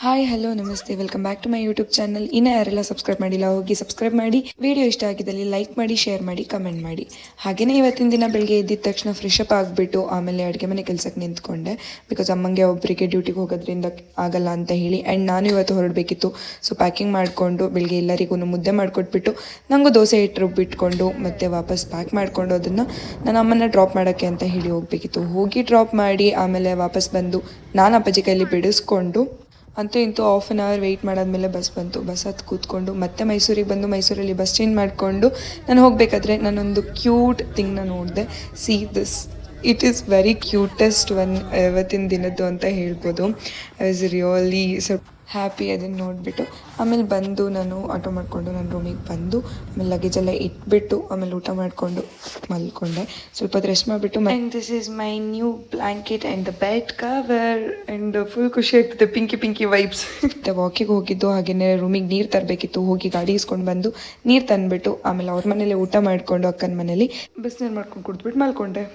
Hi hello ನಮಸ್ತೆ, welcome back to my YouTube channel. ಇನ್ನೂ ಯಾರೆಲ್ಲ ಸಬ್ಸ್ಕ್ರೈಬ್ ಮಾಡಿಲ್ಲ ಹೋಗಿ ಸಬ್ಸ್ಕ್ರೈಬ್ ಮಾಡಿ. ವಿಡಿಯೋ ಇಷ್ಟ ಆಗಿದ್ದಲ್ಲಿ ಲೈಕ್ ಮಾಡಿ, ಶೇರ್ ಮಾಡಿ, ಕಮೆಂಟ್ ಮಾಡಿ. ಹಾಗೆಯೇ ಇವತ್ತಿನ ದಿನ ಬೆಳಗ್ಗೆ ಎದ್ದಿದ ತಕ್ಷಣ ಫ್ರೆಶ್ ಅಪ್ ಆಗಿಬಿಟ್ಟು ಆಮೇಲೆ ಅಡುಗೆ ಮನೆ ಕೆಲಸಕ್ಕೆ ನಿಂತ್ಕೊಂಡೆ. ಬಿಕಾಸ್ ಅಮ್ಮಂಗೆ ಒಬ್ಬರಿಗೆ ಡ್ಯೂಟಿಗೆ ಹೋಗೋದ್ರಿಂದ ಆಗಲ್ಲ ಅಂತ ಹೇಳಿ. ಆ್ಯಂಡ್ ನಾನು ಇವತ್ತು ಹೊರಡಬೇಕಿತ್ತು. ಸೊ ಪ್ಯಾಕಿಂಗ್ ಮಾಡಿಕೊಂಡು ಬೆಳಗ್ಗೆ ಎಲ್ಲರಿಗೂ ಮುದ್ದೆ ಮಾಡಿಕೊಟ್ಬಿಟ್ಟು ನನಗೂ ದೋಸೆ ಹಿಟ್ಟು ರುಬ್ಬಿಟ್ಕೊಂಡು ಮತ್ತೆ ವಾಪಸ್ ಪ್ಯಾಕ್ ಮಾಡಿಕೊಂಡು ಅದನ್ನು ನನ್ನ ಅಮ್ಮನ ಡ್ರಾಪ್ ಮಾಡೋಕ್ಕೆ ಅಂತ ಹೇಳಿ ಹೋಗಬೇಕಿತ್ತು. ಹೋಗಿ ಡ್ರಾಪ್ ಮಾಡಿ ಆಮೇಲೆ ವಾಪಸ್ ಬಂದು ನಾನು ಅಪ್ಪಾಜಿ ಕೈಯಲ್ಲಿ ಬಿಡಿಸ್ಕೊಂಡು ಅಂತೂ ಇಂತೂ ಹಾಫ್ ಆನ್ ಅವರ್ ವೆಯ್ಟ್ ಮಾಡಾದ್ಮೇಲೆ ಬಸ್ ಬಂತು. ಬಸ್ ಹತ್ತು ಕೂತ್ಕೊಂಡು ಮತ್ತೆ ಮೈಸೂರಿಗೆ ಬಂದು ಮೈಸೂರಲ್ಲಿ ಬಸ್ ಚೇಂಜ್ ಮಾಡಿಕೊಂಡು ನಾನು ಹೋಗಬೇಕಾದ್ರೆ ನಾನೊಂದು ಕ್ಯೂಟ್ ಥಿಂಗ್ನ ನೋಡಿದೆ. See this, it is very cutest one ಇವತ್ತಿನ ದಿನದ್ದು ಅಂತ ಹೇಳ್ಬೋದು. ಐ ವಾಸ್ ರಿಯಲಿ ಹ್ಯಾಪಿ ಅದನ್ನು ನೋಡಿಬಿಟ್ಟು. ಆಮೇಲೆ ಬಂದು ನಾನು ಆಟೋ ಮಾಡಿಕೊಂಡು ನನ್ನ ರೂಮಿಗೆ ಬಂದು ಆಮೇಲೆ ಲಗೇಜೆಲ್ಲ ಇಟ್ಬಿಟ್ಟು ಆಮೇಲೆ ಊಟ ಮಾಡಿಕೊಂಡು ಮಲ್ಕೊಂಡೆ. ಸ್ವಲ್ಪ ಹೊತ್ತು ರೆಸ್ಟ್ ಮಾಡಿಬಿಟ್ಟು and this is my new blanket and the bed cover and full ಖುಷಿ ಆಗ್ತದೆ, ಪಿಂಕಿ ವೈಬ್ಸ್. ಮತ್ತು ವಾಕಿಗೆ ಹೋಗಿದ್ದು, ಹಾಗೆಯೇ ರೂಮಿಗೆ ನೀರು ತರಬೇಕಿತ್ತು. ಹೋಗಿ ಗಾಡಿ ಇಸ್ಕೊಂಡು ಬಂದು ನೀರು ತಂದುಬಿಟ್ಟು ಆಮೇಲೆ ಅವ್ರ ಮನೇಲಿ ಊಟ ಮಾಡಿಕೊಂಡು ಅಕ್ಕನ ಮನೇಲಿ ಬಿಸಿನೀರು ಮಾಡ್ಕೊಂಡು ಕುಡಿದ್ಬಿಟ್ಟು ಮಲ್ಕೊಂಡೆ.